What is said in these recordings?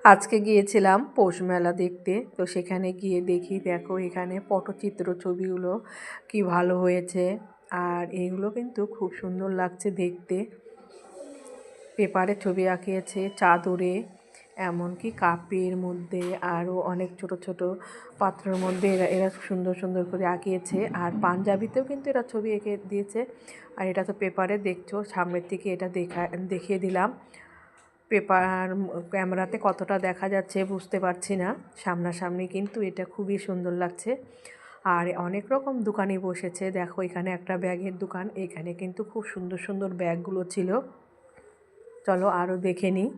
আজকে গিয়েছিলাম পৌষ মেলা দেখতে। তো সেখানে গিয়ে দেখি, দেখো এখানে পটচিত্র ছবিগুলো কি ভালো হয়েছে। আর এগুলো কিন্তু খুব সুন্দর লাগছে দেখতে। পেপারে ছবি আঁকিয়েছে, চাদরে, এমনকি কাপের মধ্যে, আরও অনেক ছোট ছোট পাত্রের মধ্যে এরা সুন্দর সুন্দর করে আঁকিয়েছে। আর পাঞ্জাবিতেও কিন্তু এরা ছবি এঁকে দিয়েছে। আর এটা তো পেপারে দেখছো, সামনের থেকে এটা দেখিয়ে দিলাম। পেপার ক্যামেরাতে কতটা দেখা যাচ্ছে বুঝতে পারছি না, সামনাসামনি কিন্তু এটা খুবই সুন্দর লাগছে। আর অনেক রকম দোকানই বসেছে, দেখো এখানে একটা ব্যাগের দোকান, এখানে কিন্তু খুব সুন্দর সুন্দর ব্যাগগুলো ছিল। চলো আরও দেখে নিই।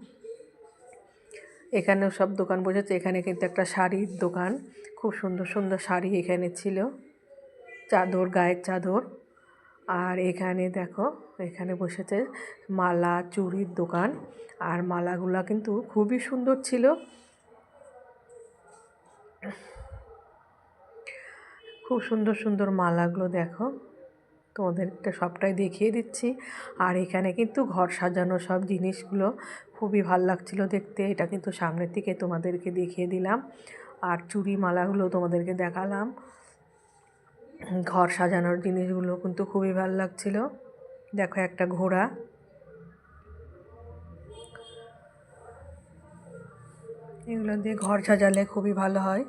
এখানেও সব দোকান বসেছে। এখানে কিন্তু একটা শাড়ির দোকান, খুব সুন্দর সুন্দর শাড়ি এখানে ছিল, চাদর, গায়ের চাদর। আর এখানে দেখো, এখানে বসেছে মালা, চুড়ির দোকান। আর মালাগুলা কিন্তু খুবই সুন্দর ছিল, খুব সুন্দর সুন্দর মালাগুলো দেখো, তোমাদেরকে সবটাই দেখিয়ে দিচ্ছি। আর এখানে কিন্তু ঘর সাজানো সব জিনিসগুলো খুবই ভাল লাগছিল দেখতে। এটা কিন্তু সামনের থেকে তোমাদেরকে দেখিয়ে দিলাম। আর চুড়ি মালাগুলো তোমাদেরকে দেখালাম। ঘর সাজানোর জিনিসগুলো কিন্তু খুবই ভালো লাগছিল। দেখো একটা ঘোড়া, এগুলো দিয়ে ঘর সাজালে খুবই ভালো হয়।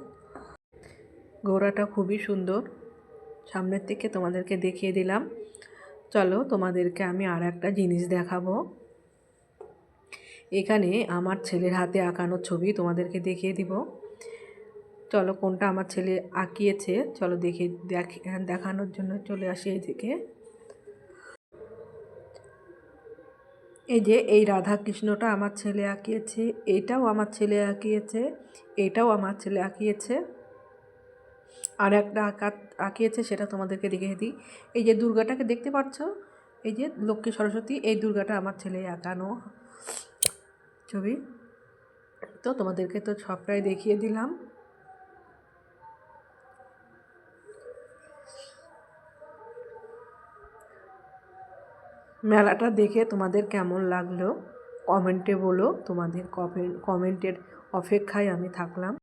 ঘোড়াটা খুবই সুন্দর, সামনের থেকে তোমাদেরকে দেখিয়ে দিলাম। চলো তোমাদেরকে আমি আর একটা জিনিস দেখাবো। এখানে আমার ছেলের হাতে আঁকানো ছবি তোমাদেরকে দেখিয়ে দিব। চলো কোনটা আমার ছেলে আঁকিয়েছে, চলো দেখানোর জন্য চলে আসি এইদিকে। এই যে এই রাধা কৃষ্ণটা আমার ছেলে আঁকিয়েছে, এটাও আমার ছেলে আঁকিয়েছে, এটাও আমার ছেলে আঁকিয়েছে। আর একটা আঁকিয়েছে, সেটা তোমাদেরকে দেখিয়ে দিই। এই যে দুর্গাটাকে দেখতে পাচ্ছ, এই যে লক্ষ্মী সরস্বতী, এই দুর্গাটা আমার ছেলে আঁকানো ছবি। তো তোমাদেরকে তো সবটাই দেখিয়ে দিলাম। মেলাটা দেখে তোমাদের কেমন লাগলো কমেন্টে বলো, তোমাদের কমেন্টের অপেক্ষায় আমি থাকলাম।